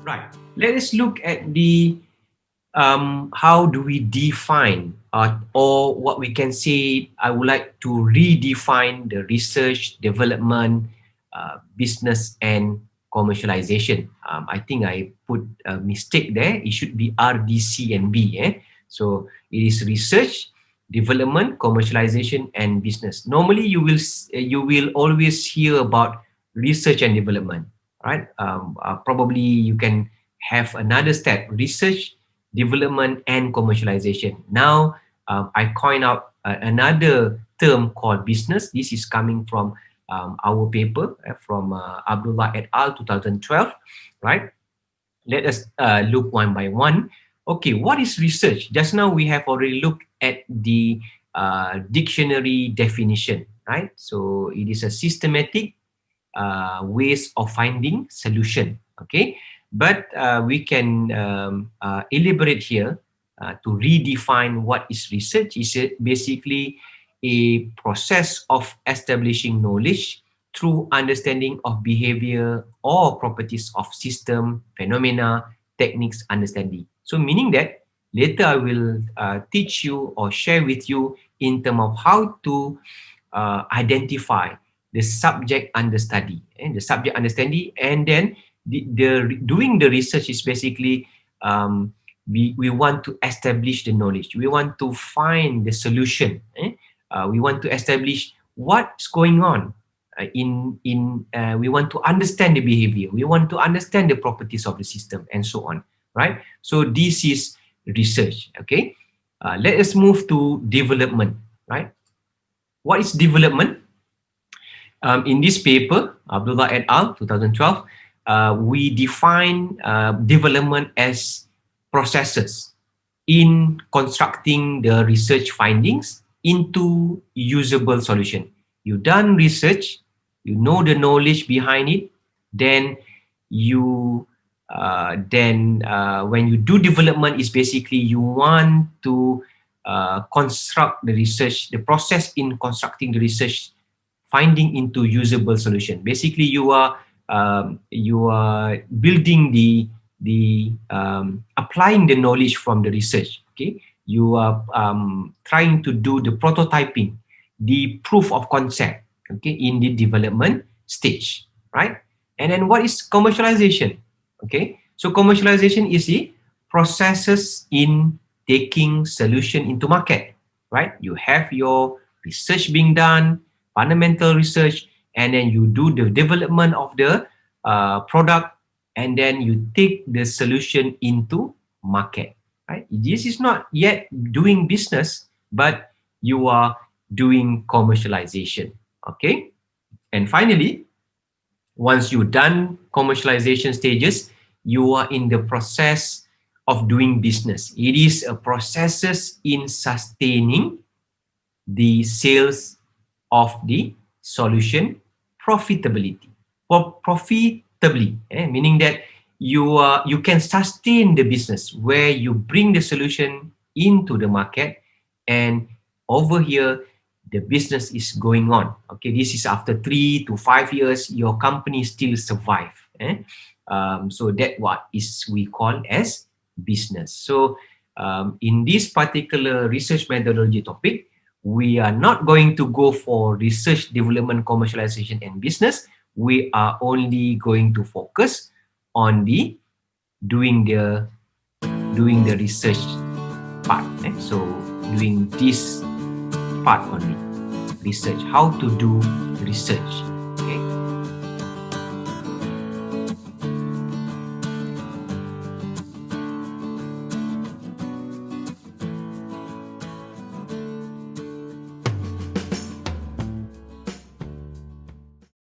Right. Let us look at the how do we define or what we can say. I would like to redefine the research, development, business, and commercialization. I think I put a mistake there. It should be RDC and B. So it is research, development, commercialization, and business. Normally, you will always hear about research and development, right? Probably you can have another step: research, development, and commercialization. Now, I coin out another term called business. This is coming from our paper from Abdullah et al. 2012, right? Let us look one by one. Okay, what is research? Just now we have already looked at the dictionary definition, right? So it is a systematic ways of finding solution. Okay, but we can elaborate here to redefine what is research. Is it basically a process of establishing knowledge through understanding of behavior or properties of system, phenomena, techniques, understanding. So meaning that later I will teach you or share with you in terms of how to identify the subject under study and the subject understanding, and then doing the research is basically we want to establish the knowledge, we want to find the solution, we want to establish what's going on we want to understand the behavior, we want to understand the properties of the system, and so on, right? So this is research. Okay, let us move to development, right? What is development? In this paper, Abdullah et al. 2012, we define development as processes in constructing the research findings into usable solution. You done research, you know the knowledge behind it, then when you do development, is basically you want to construct the research, the process in constructing the research finding into usable solution. Basically, you are building the applying the knowledge from the research. Okay, you are trying to do the prototyping, the proof of concept. Okay, in the development stage, right? And then what is commercialization? Okay, so commercialization is the processes in taking solution into market, right? You have your research being done, fundamental research, and then you do the development of the product, and then you take the solution into market, right? This is not yet doing business, but you are doing commercialization. Okay, and finally, once you've done commercialization stages, you are in the process of doing business. It is a processes in sustaining the sales of the solution profitability. For profitably, meaning that you can sustain the business where you bring the solution into the market, and over here the business is going on. Okay, this is after 3 to 5 years, your company still survive. So that what is we call as business. So in this particular research methodology topic, we are not going to go for research, development, commercialization, and business. We are only going to focus on the doing the research part. So doing this part only, research, how to do research. Okay.